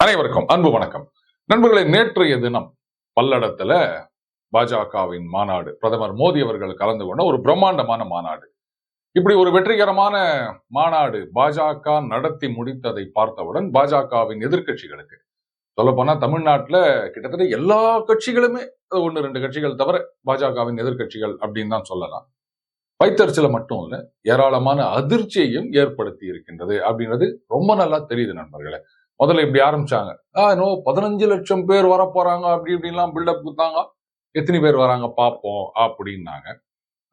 அனைவருக்கும் அன்பு வணக்கம். நண்பர்களே, நேற்றைய தினம் பல்லடத்துல பாஜகவின் மாநாடு, பிரதமர் மோடி அவர்கள் கலந்து கொண்ட ஒரு பிரம்மாண்டமான மாநாடு. இப்படி ஒரு வெற்றிகரமான மாநாடு பாஜக நடத்தி முடித்ததை பார்த்தவுடன் பாஜகவின் எதிர்க்கட்சிகளுக்கு, சொல்லப்போனா தமிழ்நாட்டுல கிட்டத்தட்ட எல்லா கட்சிகளுமே, ஒன்னு ரெண்டு கட்சிகள் தவிர பாஜகவின் எதிர்க்கட்சிகள் அப்படின்னு தான் சொல்லலாம், வைத்தறிச்சல மட்டும் இல்ல, ஏராளமான அதிர்ச்சியையும் ஏற்படுத்தி இருக்கின்றது அப்படின்றது ரொம்ப நல்லா தெரியுது நண்பர்களே. முதல்ல இப்படி ஆரம்பிச்சாங்க, 15 லட்சம் பேர் வர போறாங்க அப்படி இப்படின்லாம் பில்டப் கொடுத்தாங்க. எத்தனை பேர் வராங்க பார்ப்போம் அப்படின்னாங்க.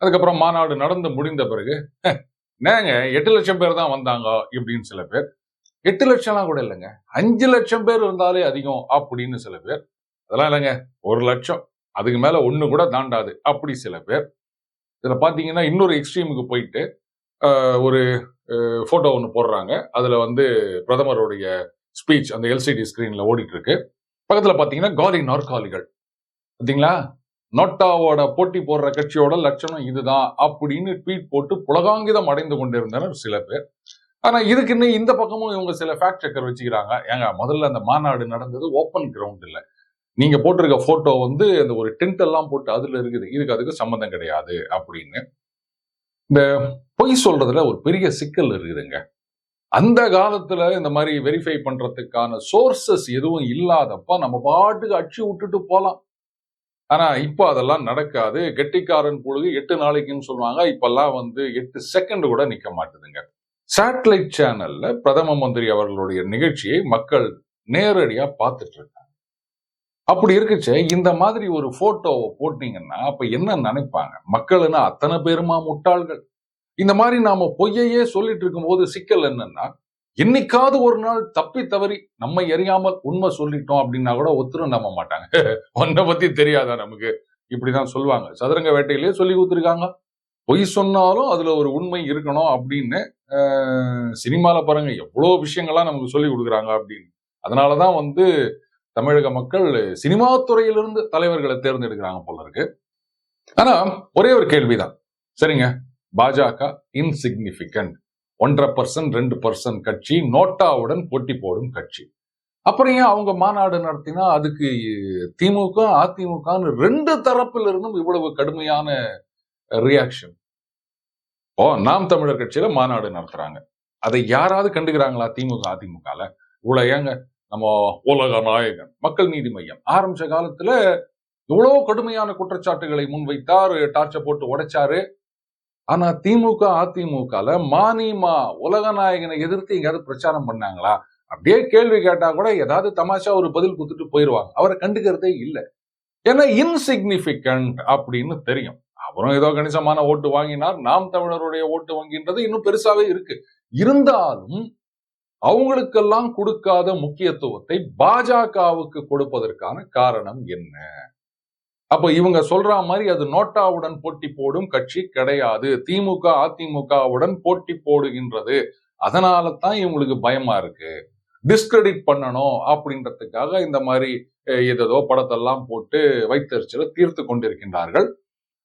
அதுக்கப்புறம் மாநாடு நடந்து முடிந்த பிறகு, என்னங்க 8 லட்சம் பேர் தான் வந்தாங்க இப்படின்னு சில பேர், 8 லட்சம்லாம் கூட இல்லைங்க, 5 லட்சம் பேர் இருந்தாலே அதிகம் அப்படின்னு சில பேர், அதெல்லாம் இல்லைங்க 1 லட்சம் அதுக்கு மேல ஒண்ணு கூட தாண்டாது அப்படி சில பேர். இதுல பாத்தீங்கன்னா இன்னொரு எக்ஸ்ட்ரீமுக்கு போயிட்டு ஒரு போட்டோ ஒன்று போடுறாங்க. அதுல வந்து பிரதமருடைய ஸ்பீச் அந்த எல்சிடி ஸ்கிரீன்ல ஓடிட்டு இருக்கு. பக்கத்துல பாத்தீங்கன்னா காலி நாற்காலிகள், பாத்தீங்களா, நோட்டாவோட போட்டி போடுற கட்சியோட லட்சணம் இதுதான் அப்படின்னு ட்வீட் போட்டு புலகாங்கிதம் அடைந்து கொண்டிருந்தனர் சில பேர். ஆனா இதுக்குன்னு இந்த பக்கமும் இவங்க சில ஃபேக்ட் செக்கர் வச்சுக்கிறாங்க. ஏங்க, முதல்ல அந்த மாநாடு நடந்தது ஓப்பன் கிரவுண்ட் இல்ல, நீங்க போட்டிருக்க போட்டோ வந்து அந்த ஒரு டென்ட் எல்லாம் போட்டு அதுல இருக்குது, இதுக்கு அதுக்கு சம்பந்தம் கிடையாது அப்படின்னு. இந்த பொய் சொல்றதுல ஒரு பெரிய சிக்கல் இருக்குதுங்க. அந்த காலத்துல இந்த மாதிரி வெரிஃபை பண்றதுக்கான சோர்சஸ் எதுவும் இல்லாதப்ப நம்ம பாட்டுக்கு அடிச்சு விட்டுட்டு போலாம். ஆனா இப்ப அதெல்லாம் நடக்காது. கெட்டிக்காரன் பொழுது 8 நாளைக்குன்னு சொல்லுவாங்க. இப்பெல்லாம் வந்து 8 செகண்ட் கூட நிக்க மாட்டுதுங்க. சேட்டலைட் சேனல்ல பிரதம மந்திரி அவர்களுடைய நிகழ்ச்சியை மக்கள் நேரடியா பார்த்துட்டு இருக்காங்க. அப்படி இருக்குச்சே இந்த மாதிரி ஒரு போட்டோவை போட்டீங்கன்னா அப்ப என்ன நினைப்பாங்க மக்கள்னா? அத்தனை பேருமா முட்டாள்கள்? இந்த மாதிரி நாம பொய்யையே சொல்லிட்டு இருக்கும் போது சிக்கல் என்னன்னா, என்னைக்காவது ஒரு நாள் தப்பி தவறி நம்மை அறியாமல் உண்மை சொல்லிட்டோம் அப்படின்னா கூட ஒருத்தரும் நம்ப மாட்டாங்க. உன்னை பத்தி தெரியாதா நமக்கு, இப்படிதான் சொல்லுவாங்க. சதுரங்க வேட்டையிலேயே சொல்லி கொடுத்துருக்காங்க, பொய் சொன்னாலும் அதுல ஒரு உண்மை இருக்கணும் அப்படின்னு. சினிமால பாருங்க எவ்வளவு விஷயங்கள்லாம் நமக்கு சொல்லி கொடுக்குறாங்க அப்படின்னு. அதனாலதான் வந்து தமிழக மக்கள் சினிமா துறையிலிருந்து தலைவர்களை தேர்ந்தெடுக்கிறாங்க போல இருக்கு. ஆனா ஒரே ஒரு கேள்விதான், சரிங்க, பாஜக இன்சிக்னிபிகன்ட், 1.5% 2% கட்சி, நோட்டாவுடன் போட்டி போடும் கட்சி, அப்புறம் ஏன் அவங்க மாநாடு நடத்தினா அதுக்கு திமுக அதிமுக ரெண்டு தரப்பில் இருந்தும் இவ்வளவு கடுமையான ரியாக்ஷன்? நாம் தமிழர் கட்சியில மாநாடு நடத்துறாங்க, அதை யாராவது கண்டுக்கிறாங்களா? திமுக அதிமுகல இவ்வளவு ஏங்க, நம்ம உலக நாயகன் மக்கள் நீதி மையம் ஆரம்பிச்ச காலத்துல எவ்வளவு கடுமையான குற்றச்சாட்டுகளை முன்வைத்தார், டார்ச்சர் போட்டு உடைச்சாரு. ஆனா திமுக அதிமுகல மானிமா உலக நாயகனை எதிர்த்து எங்கேயாவது பிரச்சாரம் பண்ணாங்களா? அப்படியே கேள்வி கேட்டா கூட ஏதாவது தமாஷா ஒரு பதில் கொடுத்துட்டு போயிருவாங்க. அவரை கண்டுக்கிறதே இல்லை. ஏன்னா இன்சிக்னிபிகன்ட் அப்படின்னு தெரியும். அப்புறம் ஏதோ கணிசமான ஓட்டு வாங்கினார். நாம் தமிழருடைய ஓட்டு வங்கின்றது இன்னும் பெருசாவே இருக்கு. இருந்தாலும் அவங்களுக்கெல்லாம் கொடுக்காத முக்கியத்துவத்தை பாஜகவுக்கு கொடுப்பதற்கான காரணம் என்ன? அப்ப இவங்க சொல்ற மாதிரி அது நோட்டாவுடன் போட்டி போடும் கட்சி கிடையாது, திமுக அதிமுகவுடன் போட்டி போடுகின்றது. அதனால தான் இவங்களுக்கு பயமா இருக்கு, டிஸ்கிரெடிட் பண்ணணும் அப்படின்றதுக்காக இந்த மாதிரி ஏதோ படத்தெல்லாம் போட்டு வைத்தறிச்சலை தீர்த்து கொண்டிருக்கின்றார்கள்.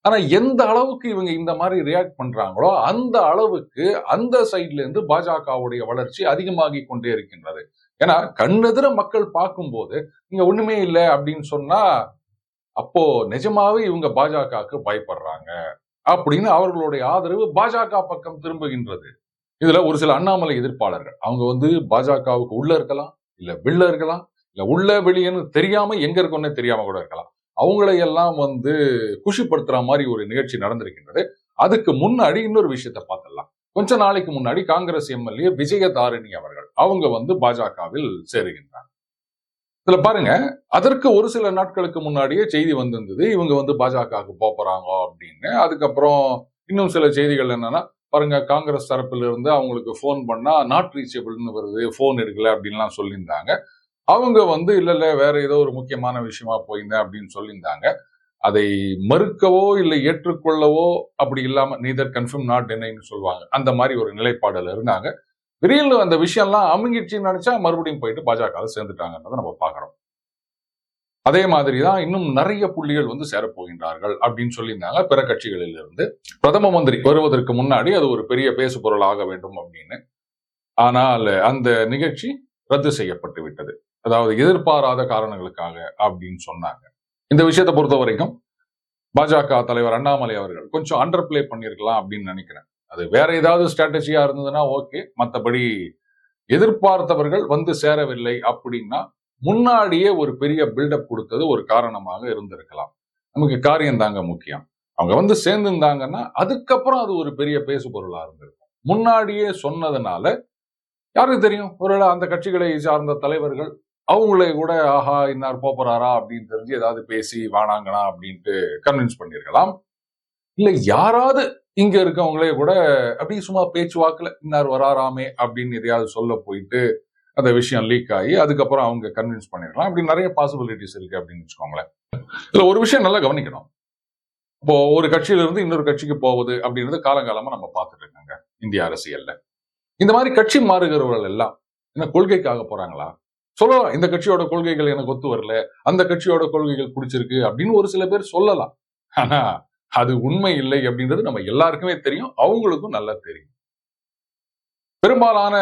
ஆனா எந்த அளவுக்கு இவங்க இந்த மாதிரி ரியாக்ட் பண்றாங்களோ அந்த அளவுக்கு அந்த சைட்ல இருந்து பாஜகவுடைய வளர்ச்சி அதிகமாகி கொண்டே இருக்கின்றது. ஏன்னா கண்ணெதிர மக்கள் பார்க்கும்போது நீங்க ஒண்ணுமே இல்லை அப்படின்னு சொன்னா அப்போ நிஜமாவே இவங்க பாஜகவுக்கு பயப்படுறாங்க அப்படின்னு அவர்களுடைய ஆதரவு பாஜக பக்கம் திரும்புகின்றது. இதுல ஒரு சில அண்ணாமலை எதிர்ப்பாளர்கள், அவங்க வந்து பாஜகவுக்கு உள்ள இருக்கலாம், இல்ல வெளில இருக்கலாம், இல்ல உள்ள வெளியேன்னு தெரியாம எங்க இருக்கோன்னே தெரியாம கூட இருக்கலாம். அவங்களை எல்லாம் வந்து குஷிப்படுத்துற மாதிரி ஒரு நிகழ்ச்சி நடந்திருக்கின்றது. அதுக்கு முன்னாடி இன்னொரு விஷயத்த பார்த்துடலாம். கொஞ்ச நாளைக்கு முன்னாடி காங்கிரஸ் எம்எல்ஏ விஜயதாரிணி அவர்கள் அவங்க வந்து பாஜகவில் சேருகின்றார். இதுல பாருங்க, அதற்கு ஒரு சில நாட்களுக்கு முன்னாடியே செய்தி வந்திருந்தது இவங்க வந்து பாஜகவுக்கு போறாங்க அப்படின்னு. அதுக்கப்புறம் இன்னும் சில செய்திகள் என்னன்னா, பாருங்க காங்கிரஸ் தரப்பில் இருந்து அவங்களுக்கு போன் பண்ணா நாட் ரீச்சபிள்னு வருது, போன் எடுக்கல அப்படின்லாம் சொல்லியிருந்தாங்க. அவங்க வந்து இல்ல வேற ஏதோ ஒரு முக்கியமான விஷயமா போயிருந்தேன் அப்படின்னு சொல்லியிருந்தாங்க. அதை மறுக்கவோ இல்லை ஏற்றுக்கொள்ளவோ அப்படி இல்லாம நீதர் கன்ஃபர்ம் நாட் டினைன்னு சொல்லுவாங்க, அந்த மாதிரி ஒரு நிலைப்பாடுல இருந்தாங்க. திடீர்னு அந்த விஷயம்லாம் அமுங்கிடுச்சுன்னு நினைச்சா மறுபடியும் போயிட்டு பாஜகவை சேர்ந்துட்டாங்கன்றதை நம்ம பார்க்கிறோம். அதே மாதிரிதான் இன்னும் நிறைய புள்ளிகள் வந்து சேரப்போகின்றார்கள் அப்படின்னு சொல்லியிருந்தாங்க பிற கட்சிகளில் இருந்து. பிரதம மந்திரி வருவதற்கு முன்னாடி அது ஒரு பெரிய பேசு பொருள் ஆக வேண்டும் அப்படின்னு. ஆனால் அந்த நிகழ்ச்சி ரத்து செய்யப்பட்டு விட்டது. அதாவது எதிர்பாராத காரணங்களுக்காக அப்படின்னு சொன்னாங்க. இந்த விஷயத்தை பொறுத்த வரைக்கும் பாஜக தலைவர் அண்ணாமலை அவர்கள் கொஞ்சம் அண்டர் பிளே பண்ணியிருக்கலாம் அப்படின்னு நினைக்கிறேன். அது வேற ஏதாவது ஸ்ட்ராட்டஜியா இருந்ததுன்னா ஓகே. மற்றபடி எதிர்பார்த்தவர்கள் வந்து சேரவில்லை அப்படின்னா முன்னாடியே ஒரு பெரிய பில்டப் கொடுத்தது ஒரு காரணமாக இருந்திருக்கலாம். நமக்கு காரியம் தாங்க முக்கியம். அவங்க வந்து சேர்ந்திருந்தாங்கன்னா அதுக்கப்புறம் அது ஒரு பெரிய பேசு பொருளா இருந்திருக்கும். முன்னாடியே சொன்னதுனால யாருக்கு தெரியும், ஒருவேளை அந்த கட்சிகளை சார்ந்த தலைவர்கள் அவங்களே கூட ஆஹா இன்னார் போறாரா அப்படின்னு தெரிஞ்சு ஏதாவது பேசி வானாங்கனா அப்படின்ட்டு கன்வின்ஸ் பண்ணிருக்கலாம். இல்ல யாராவது இங்க இருக்கவங்களே கூட அப்படி சும்மா பேச்சுவாக்குல இன்னார் வராராமே அப்படின்னு எதையாவது சொல்ல போயிட்டு அந்த விஷயம் லீக் ஆகி அதுக்கப்புறம் அவங்க கன்வின்ஸ் பண்ணிருக்கலாம். அப்படி நிறைய பாசிபிலிட்டிஸ் இருக்கு அப்படின்னு வச்சுக்கோங்களேன். இதுல ஒரு விஷயம் நல்லா கவனிக்கணும். இப்போ ஒரு கட்சியில இருந்து இன்னொரு கட்சிக்கு போவது அப்படின்றது காலங்காலமா நம்ம பார்த்துட்டு இருக்கோங்க இந்திய அரசியல்ல. இந்த மாதிரி கட்சி மாறுகிறவர்கள் எல்லாம் என்ன கொள்கைக்காக போறாங்களா? சொல்லலாம் இந்த கட்சியோட கொள்கைகள் எனக்கு ஒத்து வரல, அந்த கட்சியோட கொள்கைகள் பிடிச்சிருக்கு அப்படின்னு ஒரு சில பேர் சொல்லலாம். ஆனா அது உண்மை இல்லை அப்படின்றது நம்ம எல்லாருக்குமே தெரியும், அவங்களுக்கும் நல்லா தெரியும். பெரும்பாலான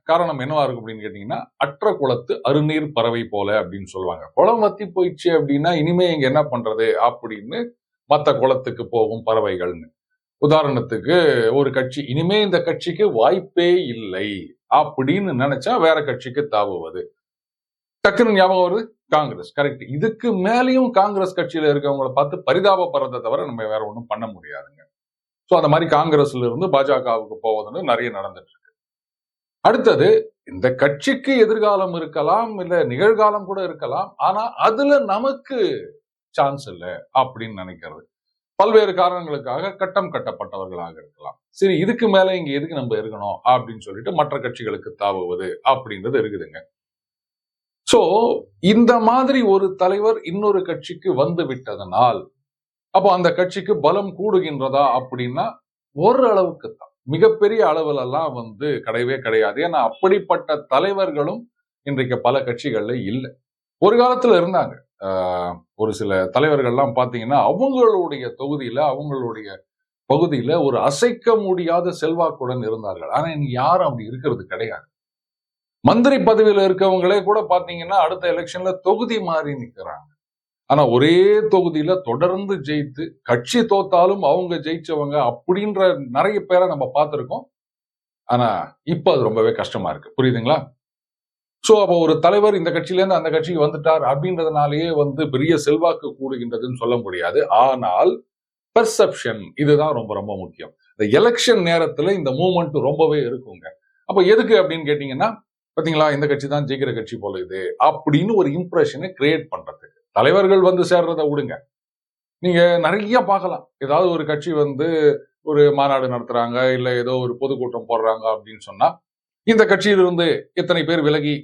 காரணம் என்னவா இருக்கும் அப்படின்னு கேட்டீங்கன்னா, அற்ற குளத்து அருநீர் பறவை போல அப்படின்னு சொல்லுவாங்க. குளம் வத்தி போயிடுச்சு அப்படின்னா இனிமே இங்க என்ன பண்றது அப்படின்னு மத்த குளத்துக்கு போகும் பறவைகள்னு. உதாரணத்துக்கு ஒரு கட்சி இனிமே இந்த கட்சிக்கு வாய்ப்பே இல்லை அப்படின்னு நினைச்சா வேற கட்சிக்கு தாவுவது. டக்குன்னு ஞாபகம் வருது காங்கிரஸ். கரெக்ட். இதுக்கு மேலேயும் காங்கிரஸ் கட்சியில இருக்கவங்களை பார்த்து பரிதாபப்படுறதை தவிர நம்ம வேற ஒன்றும் பண்ண முடியாதுங்க. சோ அந்த மாதிரி காங்கிரஸ்ல இருந்து பாஜகவுக்கு போவதுன்னு நிறைய நடந்துட்டு இருக்கு. அடுத்தது இந்த கட்சிக்கு எதிர்காலம் இருக்கலாம், இல்ல நிகழ்காலம் கூட இருக்கலாம். ஆனா அதுல நமக்கு சான்ஸ் இல்லை அப்படின்னு நினைக்கிறது. பல்வேறு காரணங்களுக்காக கட்டம் கட்டப்பட்டவர்களாக இருக்கலாம். சரி இதுக்கு மேல இங்க எதுக்கு நம்ம இருக்கணும் அப்படின்னு சொல்லிட்டு மற்ற கட்சிகளுக்கு தாவுவது அப்படின்றது இருக்குதுங்க. சோ இந்த மாதிரி ஒரு தலைவர் இன்னொரு கட்சிக்கு வந்து விட்டதனால் அப்போ அந்த கட்சிக்கு பலம் கூடுகின்றதா அப்படின்னா ஒரு அளவுக்கு தான். மிகப்பெரிய அளவுல எல்லாம் வந்து கிடையவே கிடையாது. ஏன்னா அப்படிப்பட்ட தலைவர்களும் இன்றைக்கு பல கட்சிகள்ல இல்லை. ஒரு காலத்துல இருந்தாங்க. ஒரு சில தலைவர்கள்லாம் பாத்தீங்கன்னா அவங்களுடைய தொகுதியில அவங்களுடைய பகுதியில ஒரு அசைக்க முடியாத செல்வாக்குடன் இருந்தார்கள். ஆனா இனி யாரும் அப்படி இருக்கிறது கிடையாது. மந்திரி பதவியில இருக்கவங்களே கூட பாத்தீங்கன்னா அடுத்த எலெக்ஷன்ல தொகுதி மாறி நிக்கிறாங்க. ஆனா ஒரே தொகுதியில தொடர்ந்து ஜெயித்து கட்சி தோத்தாலும் அவங்க ஜெயிச்சவங்க அப்படின்ற நிறைய பேரை நம்ம பார்த்திருக்கோம். ஆனா இப்ப அது ரொம்பவே கஷ்டமா இருக்கு. புரியுதுங்களா? சோ அப்ப ஒரு தலைவர் இந்த கட்சியில இருந்து அந்த கட்சிக்கு வந்துட்டார் அப்படின்றதுனாலேயே வந்து பெரிய செல்வாக்கு கூடுகின்றதுன்னு சொல்ல முடியாது. ஆனால் பெர்செப்ஷன் இதுதான் ரொம்ப ரொம்ப முக்கியம். இந்த எலெக்ஷன் நேரத்துல இந்த மூவ்மெண்ட் ரொம்பவே இருக்குங்க. அப்ப எதுக்கு அப்படின்னு கேட்டீங்கன்னா பாத்தீங்களா இந்த கட்சி தான் ஜெயிக்கிற கட்சி போல இது அப்படின்னு ஒரு இம்ப்ரெஷனை கிரியேட் பண்றதுக்கு. தலைவர்கள் வந்து சேர்றதை விடுங்க. நீங்க நிறைய பார்க்கலாம். ஏதாவது ஒரு கட்சி வந்து ஒரு மாநாடு நடத்துறாங்க, இல்ல ஏதோ ஒரு பொதுக்கூட்டம் போடுறாங்க அப்படின்னு சொன்னா இந்த கட்சியிலிருந்து இத்தனை பேர் விலகி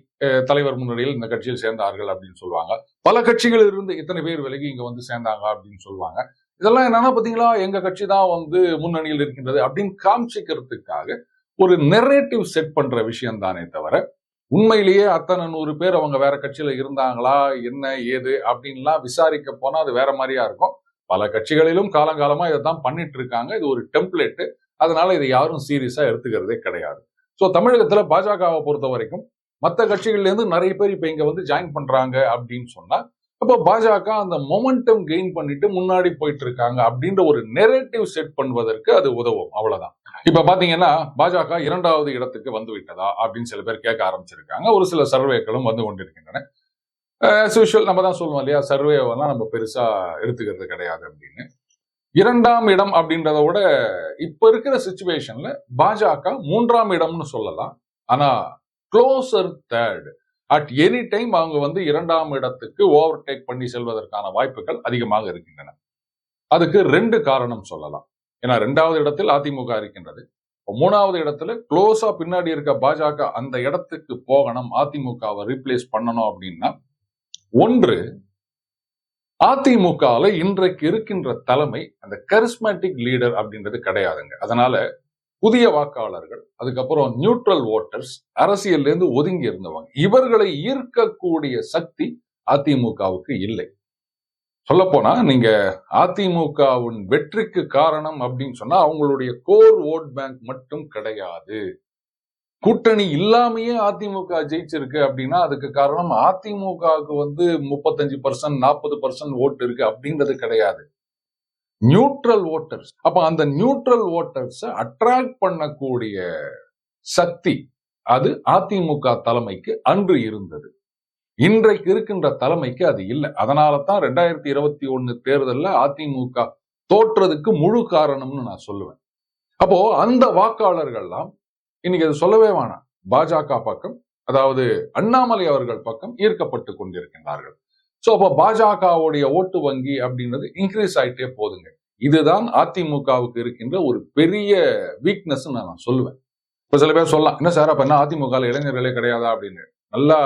தலைவர் முன்னிலையில் இந்த கட்சியில் சேர்ந்தார்கள் அப்படின்னு சொல்லுவாங்க. பல கட்சிகளில் இருந்து இத்தனை பேர் விலகி இங்க வந்து சேர்ந்தாங்க அப்படின்னு சொல்லுவாங்க. இதெல்லாம் என்னன்னா பாத்தீங்களா எங்க கட்சி தான் வந்து முன்னணியில் இருக்கின்றது அப்படின்னு காமிச்சிக்கிறதுக்காக ஒரு நெரேட்டிவ் செட் பண்ற விஷயம் தானே தவிர உண்மையிலேயே அத்தனை 100 பேர் அவங்க வேற கட்சியில இருந்தாங்களா என்ன ஏது அப்படின்லாம் விசாரிக்க போனா அது வேற மாதிரியா இருக்கும். பல கட்சிகளிலும் காலங்காலமா இதைத்தான் பண்ணிட்டு இருக்காங்க. இது ஒரு டெம்ப்ளேட். அதனால இதை யாரும் சீரியஸா எடுத்துக்கிறதே கிடையாது. சோ தமிழகத்துல பாஜகவை பொறுத்த வரைக்கும் மற்ற கட்சிகள்ல இருந்து நிறைய பேர் இப்ப இங்க வந்து ஜாயின் பண்றாங்க அப்படின்னு சொன்னா அப்போ பாஜக அந்த மொமெண்டம் கெயின் பண்ணிட்டு முன்னாடி போயிட்டு இருக்காங்க அப்படின்ற ஒரு நெரேட்டிவ் செட் பண்ணுவதற்கு அது உதவும். அவ்வளவுதான். இப்ப பாத்தீங்கன்னா பாஜக 2வது இடத்துக்கு வந்து விட்டதா அப்படின்னு சில பேர் கேட்க ஆரம்பிச்சிருக்காங்க. ஒரு சில சர்வேக்களும் வந்து கொண்டிருக்கின்றன. நம்ம தான் சொல்லுவோம் இல்லையா சர்வேவெல்லாம் நம்ம பெருசா எடுத்துக்கிறது கிடையாது அப்படின்னு. 2ஆம் இடம் அப்படின்றத விட இப்ப இருக்கிற சிச்சுவேஷன்ல பாஜக 3ஆம் இடம்னு சொல்லலாம். ஆனா closer third at any time அவங்க வந்து 2ஆம் இடத்துக்கு ஓவர்டேக் பண்ணி செல்வதற்கான வாய்ப்புகள் அதிகமாக இருக்கின்றன. அதுக்கு 2 காரணம் சொல்லலாம். ஏன்னா 2வது இடத்தில் அதிமுக இருக்கின்றது. 3வது இடத்துல க்ளோஸா பின்னாடி இருக்க பாஜக அந்த இடத்துக்கு போகணும், அதிமுகவை ரீப்ளேஸ் பண்ணணும் அப்படின்னா ஒன்று அதிமுகவில் இன்றைக்கு இருக்கின்ற தலைமை அந்த கரிஸ்மேட்டிக் லீடர் அப்படின்றது கிடையாதுங்க. அதனால புதிய வாக்காளர்கள் அதுக்கப்புறம் நியூட்ரல் ஓட்டர்ஸ் அரசியல்ல இருந்து ஒதுங்கி இருந்தவங்க இவர்களை ஈர்க்கக்கூடிய சக்தி அதிமுகவுக்கு இல்லை. சொல்ல போனா நீங்க அதிமுகவின் வெற்றிக்கு காரணம் அப்படின்னு சொன்னா அவங்களுடைய கோர் ஓட் பேங்க் மட்டும் கிடையாது. கூட்டணி இல்லாமையே அதிமுக ஜெயிச்சிருக்கு அப்படின்னா அதுக்கு காரணம் அதிமுகவுக்கு 35% 40% ஓட்டு இருக்கு அப்படின்றது கிடையாது. Neutral voters. அப்ப அந்த நியூட்ரல் ஓட்டர்ஸ் அட்ராக்ட் பண்ணக்கூடிய சக்தி அது அதிமுக தலைமைக்கு அன்று இருந்தது. இன்றைக்கு இருக்கின்ற தலைமைக்கு அது இல்லை. அதனால தான் 2021 தேர்தலில் அதிமுக தோற்றதுக்கு முழு காரணம்னு நான் சொல்லுவேன். அப்போ அந்த வாக்காளர்கள்லாம் இன்னைக்கு அது சொல்லவே வேணாம், பாஜக பக்கம், அதாவது அண்ணாமலை அவர்கள் பக்கம் ஈர்க்கப்பட்டு கொண்டிருக்கின்றார்கள். சோ அப்ப பாஜகவுடைய ஓட்டு வங்கி அப்படின்றது இன்க்ரீஸ் ஆயிட்டே போதுங்க. இதுதான் அதிமுகவுக்கு இருக்கின்ற ஒரு பெரிய வீக்னஸ் நான் சொல்லுவேன். இப்ப சில பேர் சொல்லலாம், என்ன சார் அப்ப என்ன அதிமுக இளைஞர்களே கிடையாதா அப்படின்னு. நல்லா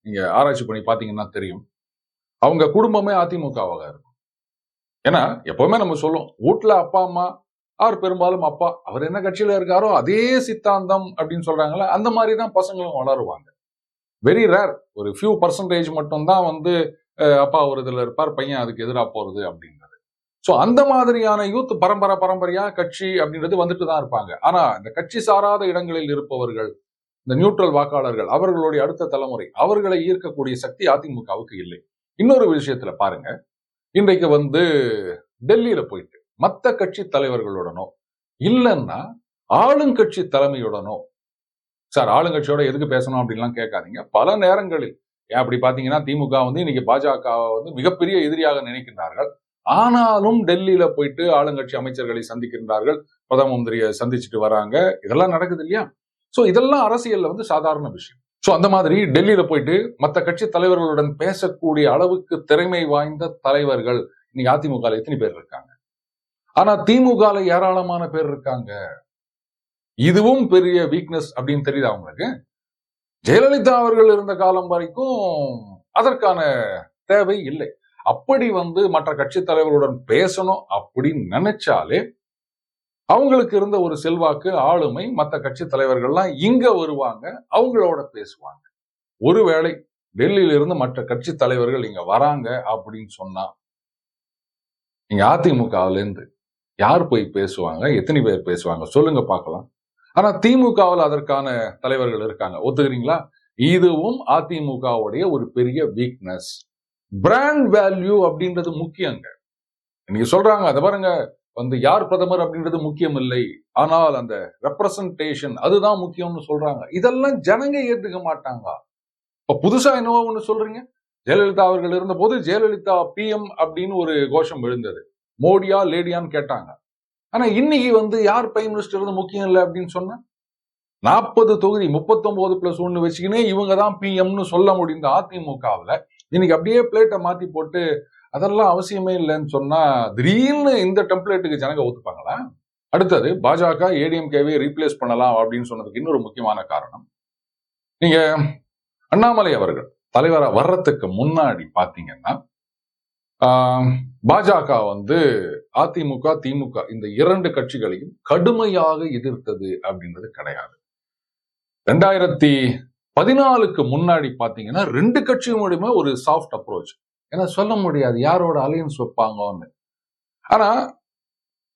நீங்க ஆராய்ச்சி பண்ணி பாத்தீங்கன்னா தெரியும், அவங்க குடும்பமே அதிமுகவாக இருக்கும். ஏன்னா எப்பவுமே நம்ம சொல்லுவோம், வீட்டுல அப்பா அம்மா, அவர் பெரும்பாலும் அப்பா, அவர் என்ன கட்சியில இருக்காரோ அதே சித்தாந்தம் அப்படின்னு சொல்றாங்கல்ல, அந்த மாதிரிதான் பசங்களும் வளருவாங்க. வெரி ரேர், ஒரு ஃபியூ பர்சன்டேஜ் மட்டும்தான் அப்பா ஒரு இதுல இருப்பார், பையன் அதுக்கு எதிராக போறது அப்படின்றது. சோ அந்த மாதிரியான யூத் பரம்பரையா கட்சி அப்படின்றது வந்துட்டு தான் இருப்பாங்க. ஆனா இந்த கட்சி சாராத இடங்களில் இருப்பவர்கள், இந்த நியூட்ரல் வாக்காளர்கள், அவர்களுடைய அடுத்த தலைமுறை, அவர்களை ஈர்க்கக்கூடிய சக்தி அதிமுகவுக்கு இல்லை. இன்னொரு விஷயத்துல பாருங்க, இன்றைக்கு டெல்லியில போயிட்டு மத்த கட்சி தலைவர்களுடனோ இல்லைன்னா ஆளுங்கட்சி தலைமையுடனோ, சார் ஆளுங்கட்சியோட எதுக்கு பேசணும் அப்படின்லாம் கேட்காதீங்க. பல நேரங்களில் அப்படி பாத்தீங்கன்னா திமுக இன்னைக்கு பாஜக மிகப்பெரிய எதிரியாக நினைக்கின்றார்கள். ஆனாலும் டெல்லியில போயிட்டு ஆளுங்கட்சி அமைச்சர்களை சந்திக்கின்றார்கள், பிரதம மந்திரியை சந்திச்சுட்டு வராங்க. இதெல்லாம் நடக்குது இல்லையா? சோ இதெல்லாம் அரசியல்ல சாதாரண விஷயம். சோ அந்த மாதிரி டெல்லியில போயிட்டு மத்த கட்சி தலைவர்களுடன் பேசக்கூடிய அளவுக்கு திறமை வாய்ந்த தலைவர்கள் இன்னைக்கு அதிமுக எத்தனை பேர் இருக்காங்க? ஆனா திமுக ஏராளமான பேர் இருக்காங்க. இதுவும் பெரிய வீக்னஸ் அப்படின்னு தெரியுது அவங்களுக்கு. ஜெயலலிதா அவர்கள் இருந்த காலம் வரைக்கும் அதற்கான தேவை இல்லை. அப்படி மற்ற கட்சி தலைவர்களுடன் பேசணும் அப்படின்னு நினைச்சாலே அவங்களுக்கு இருந்த ஒரு செல்வாக்கு, ஆளுமை, மற்ற கட்சி தலைவர்கள்லாம் இங்க வருவாங்க, அவங்களோட பேசுவாங்க. ஒருவேளை டெல்லியில இருந்து மற்ற கட்சி தலைவர்கள் இங்க வராங்க அப்படின்னு சொன்னா, இங்க அதிமுகவுல இருந்து யார் போய் பேசுவாங்க? எத்தனை பேர் பேசுவாங்க? சொல்லுங்க பார்க்கலாம். ஆனா திமுகவில் அதற்கான தலைவர்கள் இருக்காங்க. ஒத்துக்கிறீங்களா? இதுவும் அதிமுகவுடைய ஒரு பெரிய வீக்னஸ். பிராண்ட் வேல்யூ அப்படின்றது முக்கியங்க. நீங்க சொல்றாங்க, அதை பாருங்க, யார் பிரதமர் அப்படின்றது முக்கியம் இல்லை, ஆனால் அந்த ரெப்ரசன்டேஷன் அதுதான் முக்கியம்னு சொல்றாங்க. இதெல்லாம் ஜனங்க ஏத்துக்க மாட்டாங்க. இப்ப புதுசா என்னவோ ஒண்ணு சொல்றீங்க. ஜெயலலிதா அவர்கள் இருந்த போது ஜெயலலிதா பிஎம் அப்படின்னு ஒரு கோஷம் எழுந்தது. மோடியா லேடியான்னு கேட்டாங்க. ஆனா இன்னைக்கு யார் பிரைம் மினிஸ்டர் முக்கியம் இல்லை அப்படின்னு சொன்னா, 40 தொகுதி 39+1 வச்சுக்கினே இவங்க தான் பிஎம்னு சொல்ல முடிந்த அதிமுகவில் இன்னைக்கு அப்படியே பிளேட்டை மாத்தி போட்டு அதெல்லாம் அவசியமே இல்லைன்னு சொன்னா திடீர்னு இந்த டெம்ப்ளேட்டுக்கு ஜனங்க ஒத்துப்பாங்களா? அடுத்தது பாஜக ஏடிஎம்கேவை ரீப்ளேஸ் பண்ணலாம் அப்படின்னு சொன்னதுக்கு இன்னொரு முக்கியமான காரணம், நீங்க அண்ணாமலை அவர்கள் தலைவரா வர்றதுக்கு முன்னாடி பாத்தீங்கன்னா பாஜக அதிமுக திமுக இந்த இரண்டு கட்சிகளையும் கடுமையாக எதிர்த்தது அப்படின்றது கிடையாது. 2014க்கு முன்னாடி பாத்தீங்கன்னா ரெண்டு கட்சியுமே ஒரு சாஃப்ட் அப்ரோச். ஏன்னா சொல்ல முடியாது யாரோட அலையன்ஸ் வைப்பாங்கன்னு. ஆனா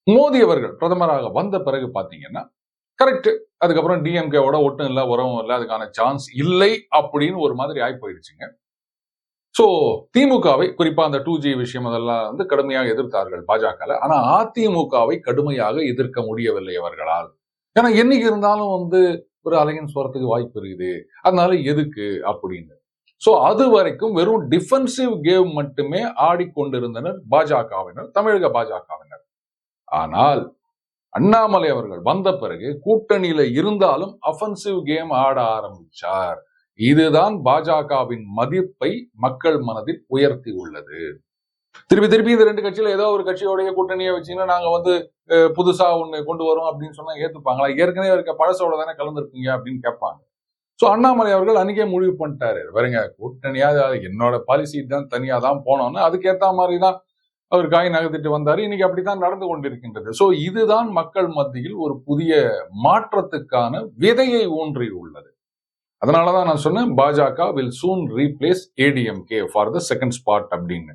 மோடி அவர்கள் பிரதமராக வந்த பிறகு பாத்தீங்கன்னா கரெக்ட், அதுக்கப்புறம் டிஎம்கேவோட ஒட்டும் இல்லை, உறவும் இல்லை, அதுக்கான சான்ஸ் இல்லை அப்படின்னு ஒரு மாதிரி ஆகி போயிடுச்சுங்க. சோ திமுகவை குறிப்பா அந்த 2G விஷயம் அதெல்லாம் கடுமையாக எதிர்த்தார்கள் பாஜக. ஆனா அதிமுகவை கடுமையாக எதிர்க்க முடியவில்லை அவர்களால். ஏன்னா என்னைக்கு இருந்தாலும் ஒரு அலையன்ஸ் வரத்துக்கு வாய்ப்பு இருக்குது, அதனால எதுக்கு அப்படின்னு. சோ அது வரைக்கும் வெறும் டிஃபென்சிவ் கேம் மட்டுமே ஆடிக்கொண்டிருந்தனர் பாஜகவினர், தமிழக பாஜகவினர். ஆனால் அண்ணாமலை அவர்கள் வந்த பிறகு கூட்டணியில இருந்தாலும் அஃபென்சிவ் கேம் ஆட ஆரம்பிச்சார். இதுதான் பாஜகவின் மதிப்பை மக்கள் மனதில் உயர்த்தி உள்ளது. திருப்பி இந்த ரெண்டு கட்சியில ஏதோ ஒரு கட்சியோடைய கூட்டணியை வச்சீங்கன்னா நாங்க புதுசா ஒண்ணு கொண்டு வரோம் அப்படின்னு சொன்னா ஏத்துப்பாங்களா? ஏற்கனவே இருக்க பழசோட தானே கலந்துருப்பீங்க அப்படின்னு கேட்பாங்க. சோ அண்ணாமலை அவர்கள் அன்னைக்கே முடிவு பண்ணிட்டாரு, பாருங்க கூட்டணியா என்னோட பாலிசி தான் தனியா தான் போனோம்னு அதுக்கேற்ற மாதிரிதான் அவர் காய் நகர்த்திட்டு வந்தாரு. இன்னைக்கு அப்படித்தான் நடந்து கொண்டிருக்கின்றது. சோ இதுதான் மக்கள் மத்தியில் ஒரு புதிய மாற்றத்துக்கான விதையை ஊன்றி உள்ளது. அதனாலதான் நான் சொன்னேன் பாஜக will soon replace ADMK for the second spot அப்படின்னு.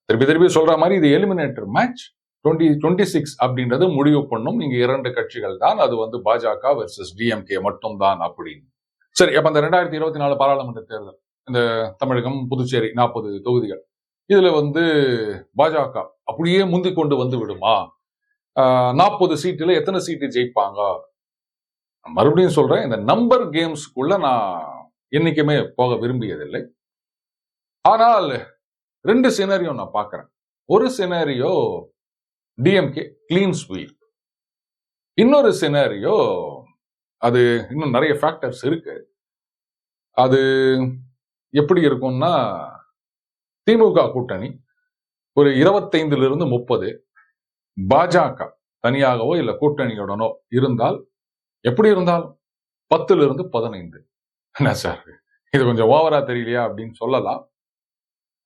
திருப்பி சொல்ற மாதிரி இது எலிமினேட்டர் மேட்ச். 2026 அப்படின்றது முடிவு பண்ணும். இங்க 2 கட்சிகள் தான். அது வந்து பாஜக வெர்சஸ் டிஎம்கே மட்டும் தான் அப்படின்னு. சரி, அப்ப அந்த 2024 பாராளுமன்ற தேர்தல், இந்த தமிழகம், புதுச்சேரி 40 தொகுதிகள், இதுல வந்து பாஜக அப்படியே முந்தி கொண்டு வந்து விடுமா? 40 சீட்டுல எத்தனை சீட்டு ஜெயிப்பாங்க? மறுபடியும் சொல்றேன், இந்த நம்பர் கேம்ஸ்க்குள்ள நான் என்னைக்குமே போக விரும்பியதில்லை. ஆனால் 2 சினாரியோ நான் பார்க்கிறேன். ஒரு சினாரியோ டிஎம்கே கிளீன் ஸ்வீப், இன்னொரு சினாரியோ அது இன்னும் நிறைய ஃபேக்டர்ஸ் இருக்கு. அது எப்படி இருக்கும்னா, திமுக கூட்டணி ஒரு 25 30, பாஜக தனியாகவோ இல்ல கூட்டணியுடனோ இருந்தால் எப்படி இருந்தாலும் 10 15. என்ன சார் இது கொஞ்சம் ஓவரா தெரியலையா அப்படின்னு சொல்லலாம்.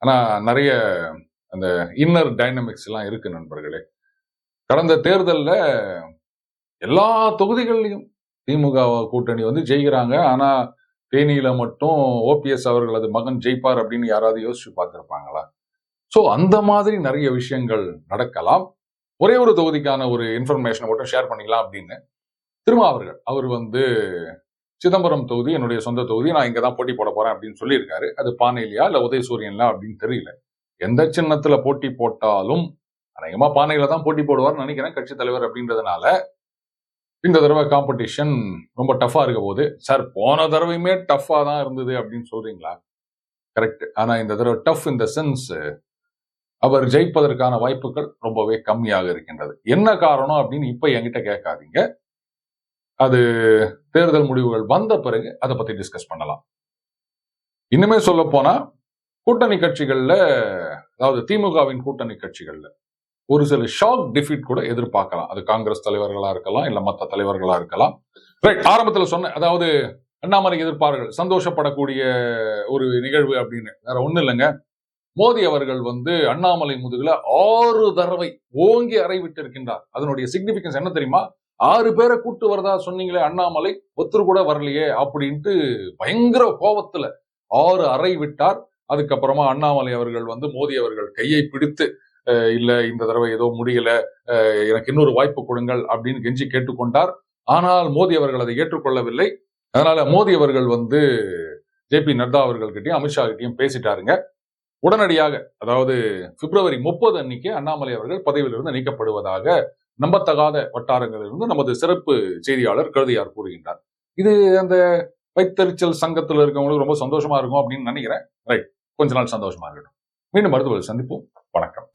ஆனா நிறைய அந்த இன்னர் டைனமிக்ஸ் எல்லாம் இருக்கு நண்பர்களே. கடந்த தேர்தல்ல எல்லா தொகுதிகள்லையும் திமுக கூட்டணி வந்து ஜெயிக்கிறாங்க. ஆனா தேனியில மட்டும் ஓபிஎஸ் அவர்களது மகன் ஜெயிப்பார் அப்படின்னு யாராவது யோசிச்சு பார்த்திருப்பாங்களா? சோ அந்த மாதிரி நிறைய விஷயங்கள் நடக்கலாம். ஒரே ஒரு தொகுதிக்கான ஒரு இன்ஃபர்மேஷனை மட்டும் ஷேர் பண்ணிக்கலாம் அப்படின்னு திருமாவர்கள் அவர் வந்து சிதம்பரம் தொகுதி என்னுடைய சொந்த தொகுதி, நான் இங்கதான் போட்டி போட போறேன் அப்படின்னு சொல்லியிருக்காரு. அது பானையிலயா இல்ல உதயசூரியன்ல அப்படின்னு தெரியல. எந்த சின்னத்துல போட்டி போட்டாலும் அநேகமா பானையில தான் போட்டி போடுவார்னு நினைக்கிறேன் கட்சி தலைவர் அப்படின்றதுனால. இந்த தடவை காம்படிஷன் ரொம்ப டஃபா இருக்க போது. சார் போன தடவையுமே டஃபா தான் இருந்தது அப்படின்னு சொல்றீங்களா? கரெக்ட். ஆனா இந்த தடவை டஃப் இன் த சென்ஸ் அவர் ஜெயிப்பதற்கான வாய்ப்புகள் ரொம்பவே கம்மியாக இருக்கின்றது. என்ன காரணம் அப்படின்னு இப்ப என்கிட்ட கேட்காதீங்க. அது தேர்தல் முடிவுகள் வந்த பிறகு அதை பத்தி டிஸ்கஸ் பண்ணலாம். இன்னுமே சொல்ல போனா கூட்டணி கட்சிகள்ல, அதாவது திமுகவின் கூட்டணி கட்சிகள்ல ஒரு சில ஷாக் டிஃபீட் கூட எதிர்பார்க்கலாம். அது காங்கிரஸ் தலைவர்களா இருக்கலாம், இல்ல மற்ற தலைவர்களா இருக்கலாம். ரைட், ஆரம்பத்துல சொன்ன, அதாவது அண்ணாமலை எதிர்ப்பார்கள் சந்தோஷப்படக்கூடிய ஒரு நிகழ்வு அப்படின்னு வேற ஒண்ணு இல்லைங்க. மோடி அவர்கள் வந்து அண்ணாமலை முதுகுல 6 தடவை ஓங்கி அறை விட்டு இருக்கின்றார். அதனுடைய சிக்னிபிகன்ஸ் என்ன தெரியுமா? 6 பேரை கூட்டு வரதா சொன்னீங்களே அண்ணாமலை, ஒருத்தர் கூட வரலையே அப்படின்ட்டு பயங்கர கோபத்துல 6 அறை விட்டார். அதுக்கப்புறமா அண்ணாமலை அவர்கள் வந்து மோடி அவர்கள் கையை பிடித்து, இல்ல இந்த தடவை ஏதோ முடியல, எனக்கு இன்னொரு வாய்ப்பு கொடுங்கள் அப்படின்னு கெஞ்சி கேட்டுக்கொண்டார். ஆனால் மோடி அவர்கள் அதை ஏற்றுக்கொள்ளவில்லை. அதனால மோடி அவர்கள் வந்து ஜே.பி. நட்டா அவர்கள்கிட்டயும் அமித்ஷா கிட்டையும் பேசிட்டாருங்க. உடனடியாக, அதாவது பிப்ரவரி 30 அன்னைக்கு அண்ணாமலை அவர்கள் பதவியிலிருந்து நீக்கப்படுவதாக நம்பத்தகாத வட்டாரங்களிலிருந்து நமது சிறப்பு செய்தியாளர் கழுதியார் கூறுகின்றார். இது அந்த வைத்தறிச்சல் சங்கத்தில் இருக்கவங்களுக்கு ரொம்ப சந்தோஷமா இருக்கும் அப்படின்னு நினைக்கிறேன். ரைட், கொஞ்ச நாள் சந்தோஷமா இருக்கட்டும். மீண்டும் அடுத்த சந்திப்போம். வணக்கம்.